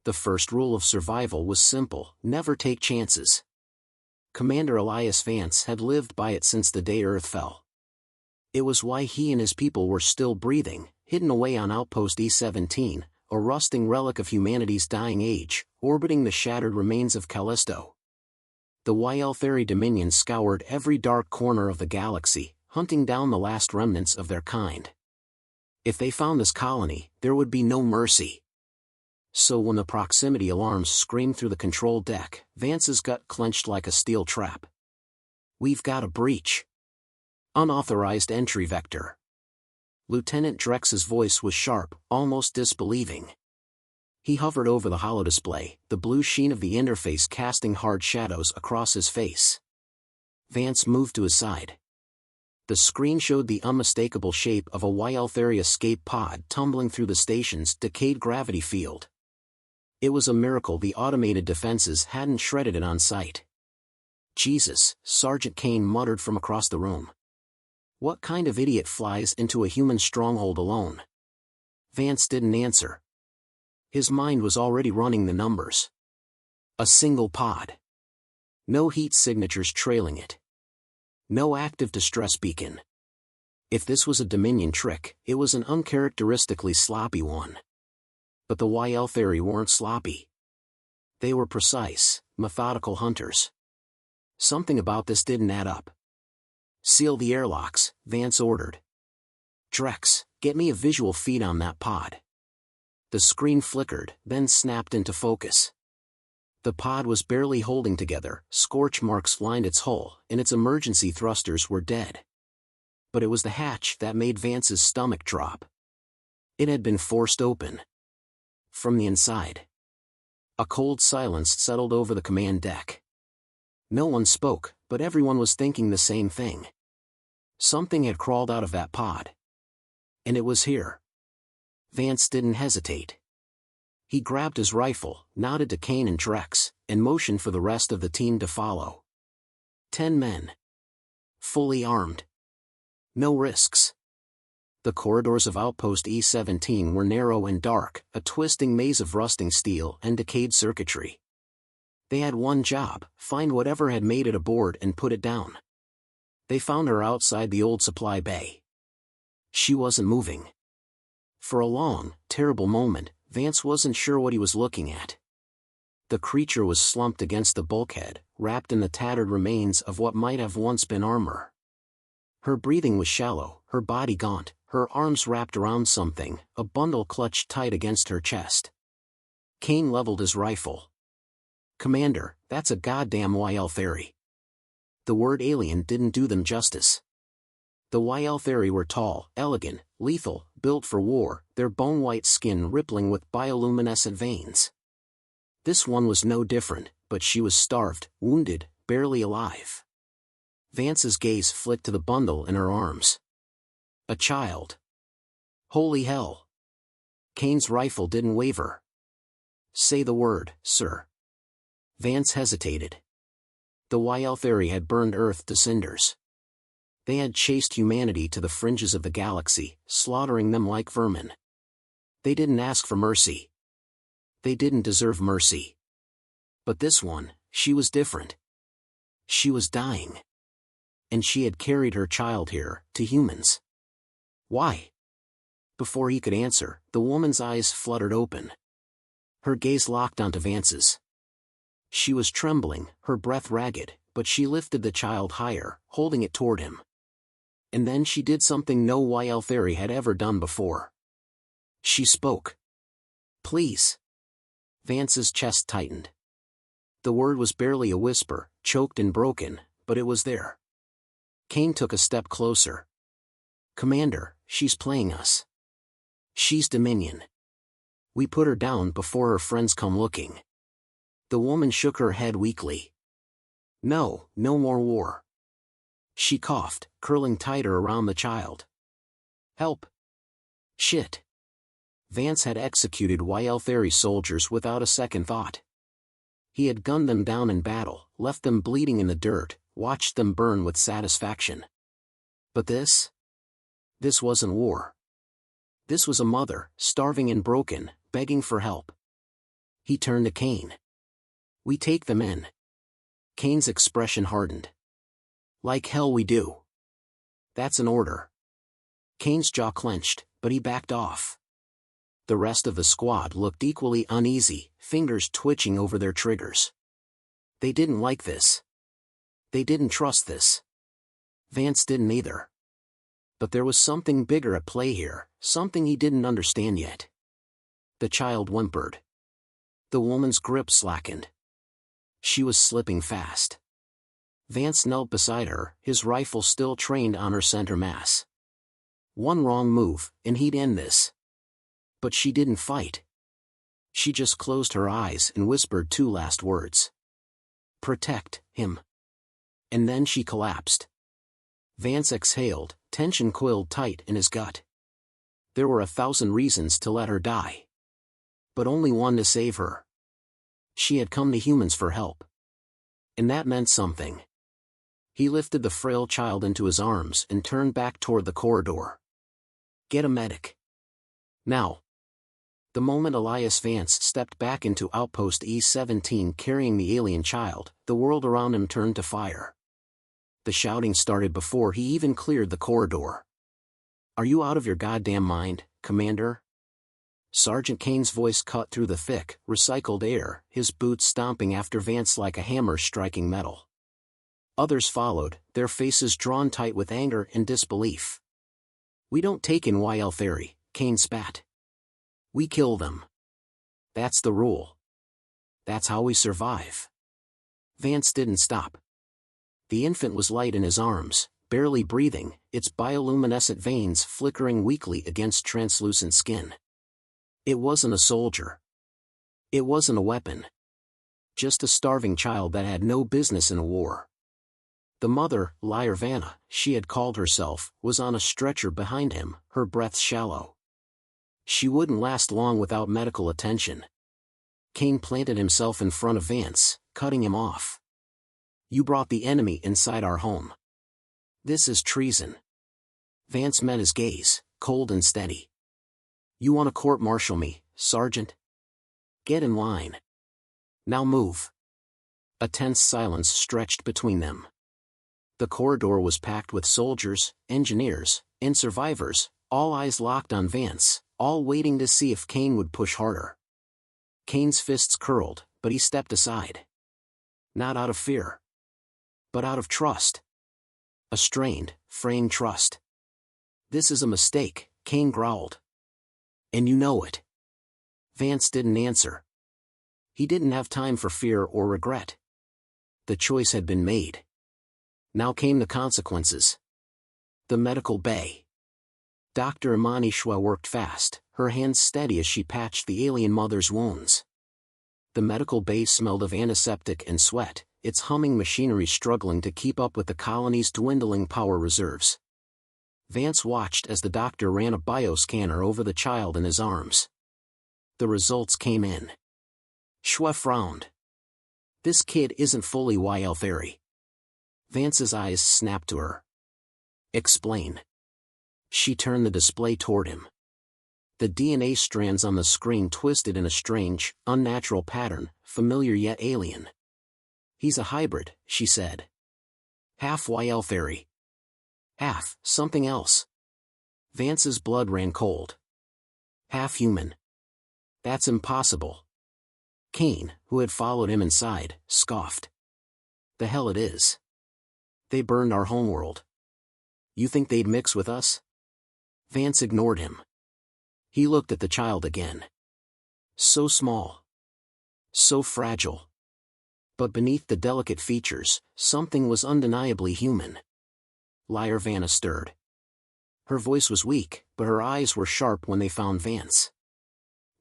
The first rule of survival was simple: never take chances. Commander Elias Vance had lived by it since the day Earth fell. It was why he and his people were still breathing, hidden away on Outpost E-17, a rusting relic of humanity's dying age, orbiting the shattered remains of Callisto. The HYF Dominion scoured every dark corner of the galaxy, hunting down the last remnants of their kind. If they found this colony, there would be no mercy. So when the proximity alarms screamed through the control deck, Vance's gut clenched like a steel trap. "We've got a breach. Unauthorized entry vector." Lieutenant Drex's voice was sharp, almost disbelieving. He hovered over the holodisplay, the blue sheen of the interface casting hard shadows across his face. Vance moved to his side. The screen showed the unmistakable shape of a HYF escape pod tumbling through the station's decayed gravity field. It was a miracle the automated defenses hadn't shredded it on sight. "Jesus," Sergeant Kane muttered from across the room. "What kind of idiot flies into a human stronghold alone?" Vance didn't answer. His mind was already running the numbers. A single pod. No heat signatures trailing it. No active distress beacon. If this was a Dominion trick, it was an uncharacteristically sloppy one. But the HYF weren't sloppy. They were precise, methodical hunters. Something about this didn't add up. "Seal the airlocks," Vance ordered. "Drex, get me a visual feed on that pod." The screen flickered, then snapped into focus. The pod was barely holding together, scorch marks lined its hull, and its emergency thrusters were dead. But it was the hatch that made Vance's stomach drop. It had been forced open. From the inside, a cold silence settled over the command deck. No one spoke, but everyone was thinking the same thing. Something had crawled out of that pod. And it was here. Vance didn't hesitate. He grabbed his rifle, nodded to Kane and Drex, and motioned for the rest of the team to follow. 10 men. Fully armed. No risks. The corridors of Outpost E-17 were narrow and dark, a twisting maze of rusting steel and decayed circuitry. They had one job: find whatever had made it aboard and put it down. They found her outside the old supply bay. She wasn't moving. For a long, terrible moment, Vance wasn't sure what he was looking at. The creature was slumped against the bulkhead, wrapped in the tattered remains of what might have once been armor. Her breathing was shallow, her body gaunt, her arms wrapped around something, a bundle clutched tight against her chest. Kane leveled his rifle. "Commander, that's a goddamn HYF." The word alien didn't do them justice. The HYF were tall, elegant, lethal, built for war, their bone-white skin rippling with bioluminescent veins. This one was no different, but she was starved, wounded, barely alive. Vance's gaze flicked to the bundle in her arms. A child. Holy hell. Kane's rifle didn't waver. "Say the word, sir." Vance hesitated. The HYF had burned Earth to cinders. They had chased humanity to the fringes of the galaxy, slaughtering them like vermin. They didn't ask for mercy. They didn't deserve mercy. But this one, she was different. She was dying. And she had carried her child here, to humans. Why? Before he could answer, the woman's eyes fluttered open. Her gaze locked onto Vance's. She was trembling, her breath ragged, but she lifted the child higher, holding it toward him. And then she did something no HYF had ever done before. She spoke. "Please." Vance's chest tightened. The word was barely a whisper, choked and broken, but it was there. Kane took a step closer. "Commander, she's playing us. She's Dominion. We put her down before her friends come looking." The woman shook her head weakly. "No, no more war." She coughed, curling tighter around the child. "Help. Shit." Vance had executed HYF soldiers without a second thought. He had gunned them down in battle, left them bleeding in the dirt, watched them burn with satisfaction. But this? This wasn't war. This was a mother, starving and broken, begging for help. He turned to Kane. We take them in. Kane's expression hardened. Like hell we do. That's an order. Kane's jaw clenched, but he backed off. The rest of the squad looked equally uneasy, fingers twitching over their triggers. They didn't like this. They didn't trust this. Vance didn't either. But there was something bigger at play here, something he didn't understand yet. The child whimpered. The woman's grip slackened. She was slipping fast. Vance knelt beside her, his rifle still trained on her center mass. One wrong move, and he'd end this. But she didn't fight. She just closed her eyes and whispered two last words. Protect him. And then she collapsed. Vance exhaled, tension coiled tight in his gut. There were 1,000 reasons to let her die. But only one to save her. She had come to humans for help. And that meant something. He lifted the frail child into his arms and turned back toward the corridor. Get a medic. Now. The moment Elias Vance stepped back into Outpost E-17 carrying the alien child, the world around him turned to fire. The shouting started before he even cleared the corridor. Are you out of your goddamn mind, Commander? Sergeant Kane's voice cut through the thick, recycled air, his boots stomping after Vance like a hammer striking metal. Others followed, their faces drawn tight with anger and disbelief. We don't take in YL Theory, Kane spat. We kill them. That's the rule. That's how we survive. Vance didn't stop. The infant was light in his arms, barely breathing, its bioluminescent veins flickering weakly against translucent skin. It wasn't a soldier. It wasn't a weapon. Just a starving child that had no business in a war. The mother, Liar Vanna, she had called herself, was on a stretcher behind him, her breath shallow. She wouldn't last long without medical attention. Kane planted himself in front of Vance, cutting him off. You brought the enemy inside our home. This is treason. Vance met his gaze, cold and steady. You want to court-martial me, Sergeant? Get in line. Now move. A tense silence stretched between them. The corridor was packed with soldiers, engineers, and survivors, all eyes locked on Vance, all waiting to see if Kane would push harder. Kane's fists curled, but he stepped aside. Not out of fear. But out of trust. A strained, framed trust. This is a mistake, Kane growled. And you know it. Vance didn't answer. He didn't have time for fear or regret. The choice had been made. Now came the consequences. The medical bay. Dr. Imani Shwa worked fast, her hands steady as she patched the alien mother's wounds. The medical bay smelled of antiseptic and sweat, its humming machinery struggling to keep up with the colony's dwindling power reserves. Vance watched as the doctor ran a bioscanner over the child in his arms. The results came in. Shwa frowned. This kid isn't fully YL Theory. Vance's eyes snapped to her. Explain. She turned the display toward him. The DNA strands on the screen twisted in a strange, unnatural pattern, familiar yet alien. He's a hybrid, she said. Half YL Theory. Half something else. Vance's blood ran cold. Half human. That's impossible. Kane, who had followed him inside, scoffed. The hell it is. They burned our homeworld. You think they'd mix with us? Vance ignored him. He looked at the child again. So small. So fragile. But beneath the delicate features, something was undeniably human. Liar Vanna stirred. Her voice was weak, but her eyes were sharp when they found Vance.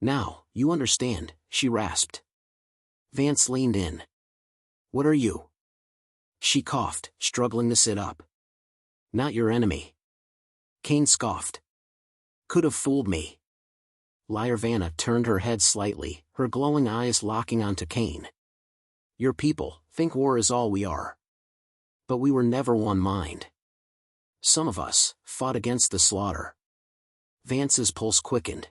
Now, you understand, she rasped. Vance leaned in. What are you? She coughed, struggling to sit up. Not your enemy. Kane scoffed. Could have fooled me. Liar Vanna turned her head slightly, her glowing eyes locking onto Kane. Your people think war is all we are. But we were never one mind. Some of us fought against the slaughter. Vance's pulse quickened.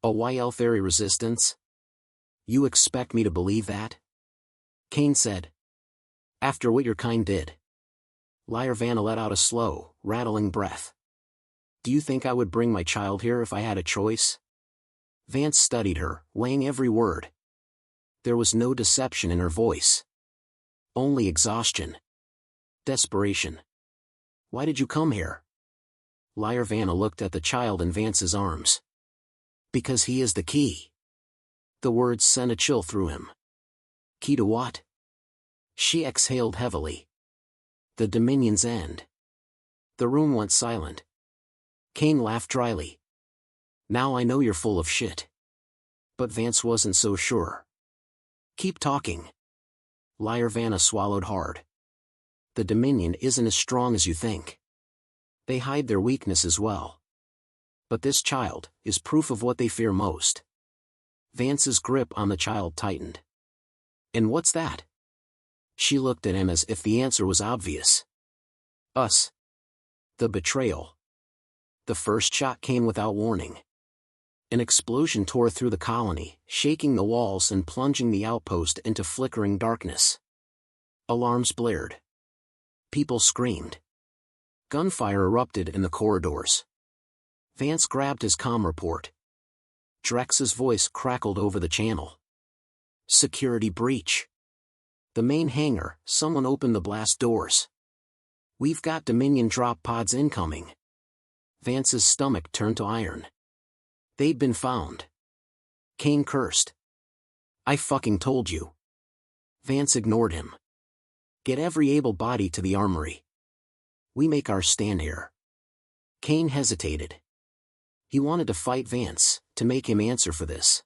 A YL Theory resistance? You expect me to believe that? Kane said. After what your kind did. Vanna let out a slow, rattling breath. Do you think I would bring my child here if I had a choice? Vance studied her, weighing every word. There was no deception in her voice. Only exhaustion. Desperation. Why did you come here? Vanna looked at the child in Vance's arms. Because he is the key. The words sent a chill through him. Key to what? She exhaled heavily. The Dominion's end. The room went silent. Kane laughed dryly. Now I know you're full of shit. But Vance wasn't so sure. Keep talking. Vanna swallowed hard. The Dominion isn't as strong as you think. They hide their weakness as well. But this child is proof of what they fear most. Vance's grip on the child tightened. And what's that? She looked at him as if the answer was obvious. Us. The betrayal. The first shot came without warning. An explosion tore through the colony, shaking the walls and plunging the outpost into flickering darkness. Alarms blared. People screamed. Gunfire erupted in the corridors. Vance grabbed his comm report. Drex's voice crackled over the channel. Security breach. The main hangar, someone opened the blast doors. We've got Dominion drop pods incoming. Vance's stomach turned to iron. They'd been found. Kane cursed. I fucking told you. Vance ignored him. Get every able body to the armory. We make our stand here. Kane hesitated. He wanted to fight Vance, to make him answer for this.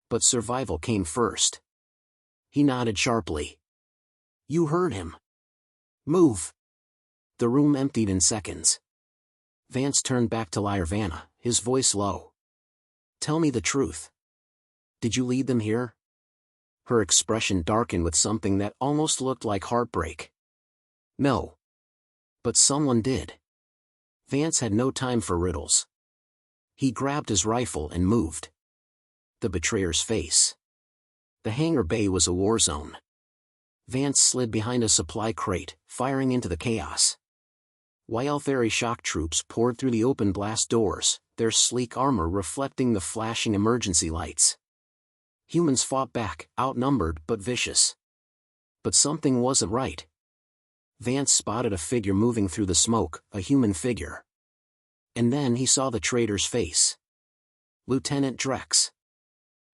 But survival came first. He nodded sharply. You heard him. Move. The room emptied in seconds. Vance turned back to Vanna, his voice low. Tell me the truth. Did you lead them here? Her expression darkened with something that almost looked like heartbreak. No. But someone did. Vance had no time for riddles. He grabbed his rifle and moved. The betrayer's face. The hangar bay was a war zone. Vance slid behind a supply crate, firing into the chaos. HYF shock troops poured through the open blast doors, their sleek armor reflecting the flashing emergency lights. Humans fought back, outnumbered but vicious. But something wasn't right. Vance spotted a figure moving through the smoke, a human figure. And then he saw the traitor's face. Lieutenant Drex.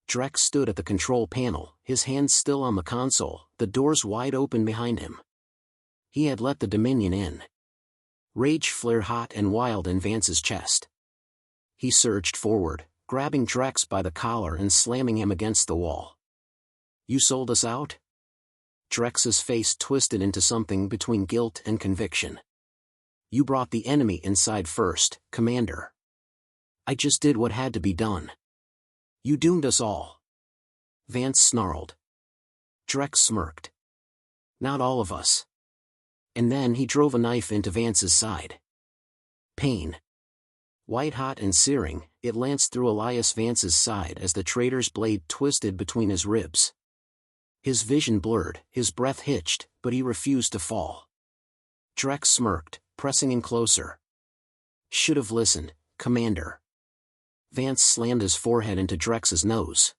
Drex stood at the control panel, his hands still on the console, the doors wide open behind him. He had let the Dominion in. Rage flared hot and wild in Vance's chest. He surged forward, grabbing Drex by the collar and slamming him against the wall. You sold us out? Drex's face twisted into something between guilt and conviction. You brought the enemy inside first, Commander. I just did what had to be done. You doomed us all. Vance snarled. Drex smirked. Not all of us. And then he drove a knife into Vance's side. Pain. White-hot and searing, it lanced through Elias Vance's side as the traitor's blade twisted between his ribs. His vision blurred, his breath hitched, but he refused to fall. Drex smirked, pressing in closer. Should have listened, Commander. Vance slammed his forehead into Drex's nose.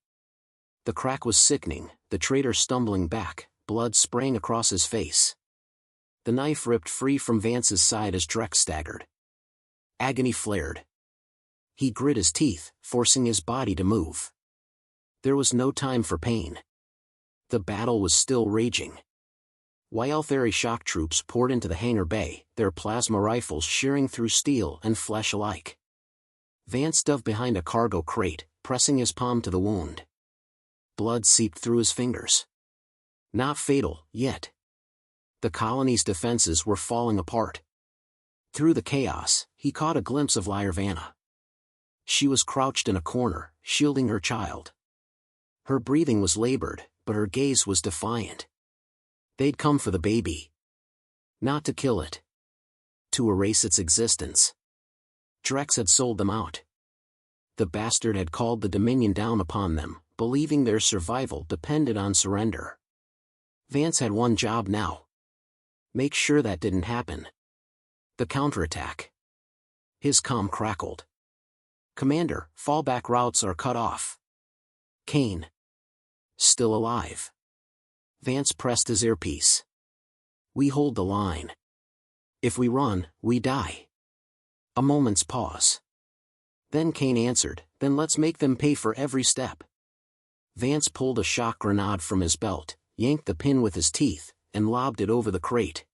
The crack was sickening, the traitor stumbling back, blood spraying across his face. The knife ripped free from Vance's side as Drex staggered. Agony flared. He grit his teeth, forcing his body to move. There was no time for pain. The battle was still raging. HYF shock troops poured into the hangar bay, their plasma rifles shearing through steel and flesh alike. Vance dove behind a cargo crate, pressing his palm to the wound. Blood seeped through his fingers. Not fatal, yet. The colony's defenses were falling apart. Through the chaos, he caught a glimpse of Vanna. She was crouched in a corner, shielding her child. Her breathing was labored, but her gaze was defiant. They'd come for the baby. Not to kill it. To erase its existence. Drex had sold them out. The bastard had called the Dominion down upon them, believing their survival depended on surrender. Vance had one job now. Make sure that didn't happen. The counterattack. His comm crackled. Commander, fallback routes are cut off. Kane. Still alive. Vance pressed his earpiece. We hold the line. If we run, we die. A moment's pause. Then Kane answered, then let's make them pay for every step. Vance pulled a shock grenade from his belt, yanked the pin with his teeth, and lobbed it over the crate.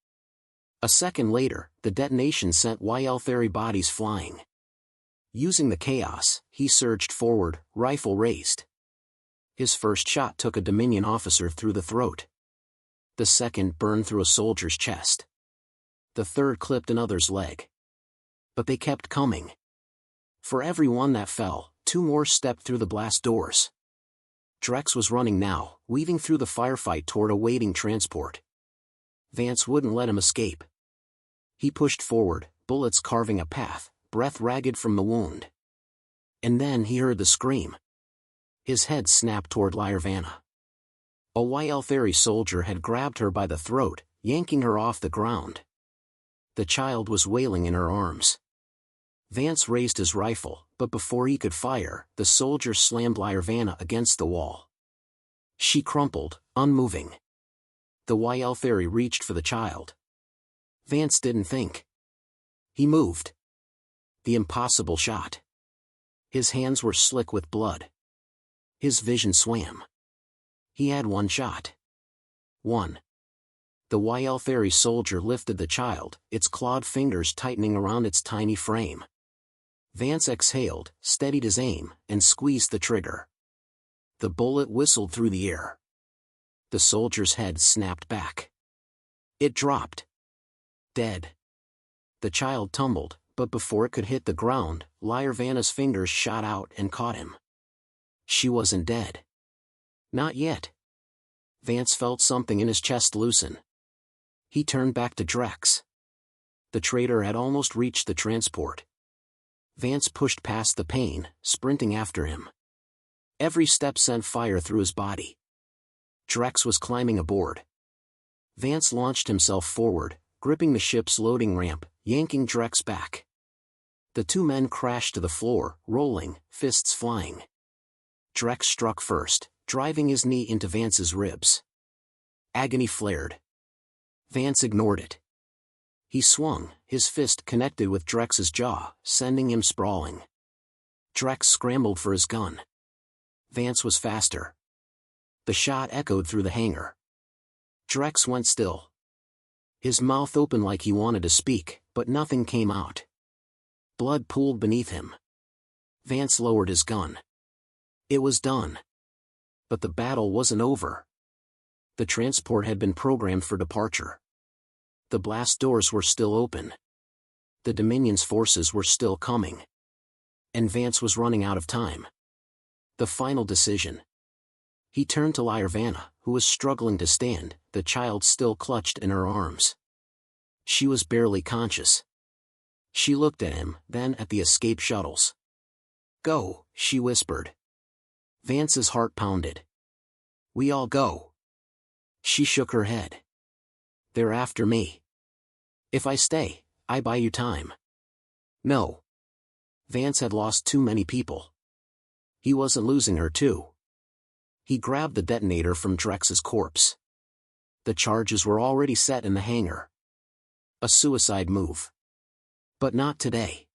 A second later, the detonation sent HYF bodies flying. Using the chaos, he surged forward, rifle raised. His first shot took a Dominion officer through the throat. The second burned through a soldier's chest. The third clipped another's leg. But they kept coming. For every one that fell, 2 more stepped through the blast doors. Drex was running now, weaving through the firefight toward a waiting transport. Vance wouldn't let him escape. He pushed forward, bullets carving a path, breath ragged from the wound. And then he heard the scream. His head snapped toward Lyrvanna. A HYF soldier had grabbed her by the throat, yanking her off the ground. The child was wailing in her arms. Vance raised his rifle, but before he could fire, the soldier slammed Lyrvanna against the wall. She crumpled, unmoving. The HYF reached for the child. Vance didn't think. He moved. The impossible shot. His hands were slick with blood. His vision swam. He had one shot. One. The HYF soldier lifted the child, its clawed fingers tightening around its tiny frame. Vance exhaled, steadied his aim, and squeezed the trigger. The bullet whistled through the air. The soldier's head snapped back. It dropped. Dead. The child tumbled, but before it could hit the ground, Lyrvanna's fingers shot out and caught him. She wasn't dead. Not yet. Vance felt something in his chest loosen. He turned back to Drex. The traitor had almost reached the transport. Vance pushed past the pain, sprinting after him. Every step sent fire through his body. Drex was climbing aboard. Vance launched himself forward, gripping the ship's loading ramp, yanking Drex back. The 2 men crashed to the floor, rolling, fists flying. Drex struck first, driving his knee into Vance's ribs. Agony flared. Vance ignored it. He swung, his fist connected with Drex's jaw, sending him sprawling. Drex scrambled for his gun. Vance was faster. The shot echoed through the hangar. Drex went still. His mouth open like he wanted to speak, but nothing came out. Blood pooled beneath him. Vance lowered his gun. It was done. But the battle wasn't over. The transport had been programmed for departure. The blast doors were still open. The Dominion's forces were still coming. And Vance was running out of time. The final decision. He turned to Lyrvanna, who was struggling to stand, the child still clutched in her arms. She was barely conscious. She looked at him, then at the escape shuttles. Go, she whispered. Vance's heart pounded. We all go. She shook her head. They're after me. If I stay, I buy you time. No. Vance had lost too many people. He wasn't losing her too. He grabbed the detonator from Drex's corpse. The charges were already set in the hangar. A suicide move. But not today.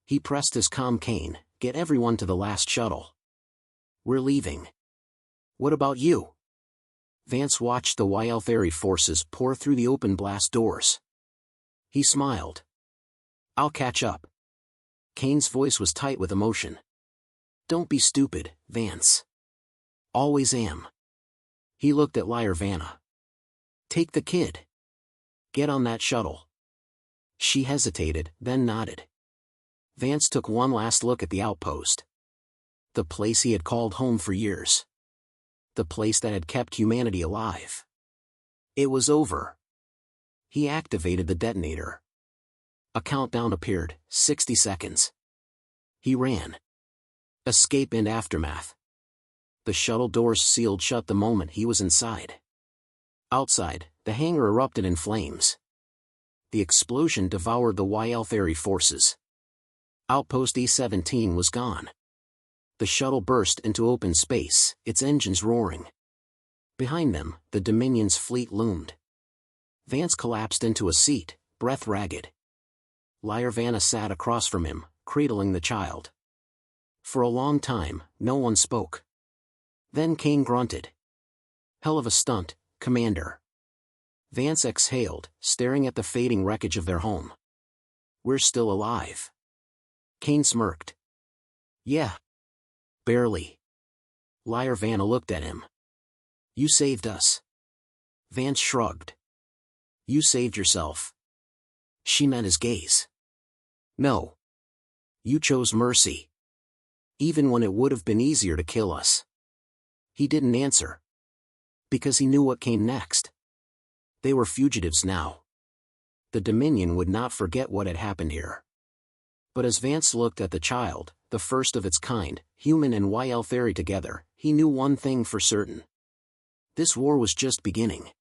He pressed his comm cane, get everyone to the last shuttle. We're leaving. What about you? Vance watched the HYF forces pour through the open blast doors. He smiled. I'll catch up. Kane's voice was tight with emotion. Don't be stupid, Vance. Always am. He looked at Lyrvanna. Take the kid. Get on that shuttle. She hesitated, then nodded. Vance took one last look at the outpost. The place he had called home for years. The place that had kept humanity alive. It was over. He activated the detonator. A countdown appeared, 60 seconds. He ran. Escape and aftermath. The shuttle doors sealed shut the moment he was inside. Outside, the hangar erupted in flames. The explosion devoured the HFY forces. Outpost E-17 was gone. The shuttle burst into open space, its engines roaring. Behind them, the Dominion's fleet loomed. Vance collapsed into a seat, breath ragged. Vanna sat across from him, cradling the child. For a long time, no one spoke. Then Kane grunted. "Hell of a stunt, Commander." Vance exhaled, staring at the fading wreckage of their home. "We're still alive." Kane smirked. "Yeah. Barely." Vanna looked at him. "You saved us." Vance shrugged. "You saved yourself." She met his gaze. "No. You chose mercy. Even when it would have been easier to kill us." He didn't answer. Because he knew what came next. They were fugitives now. The Dominion would not forget what had happened here. But as Vance looked at the child, the first of its kind, human and HFY together, he knew one thing for certain. This war was just beginning.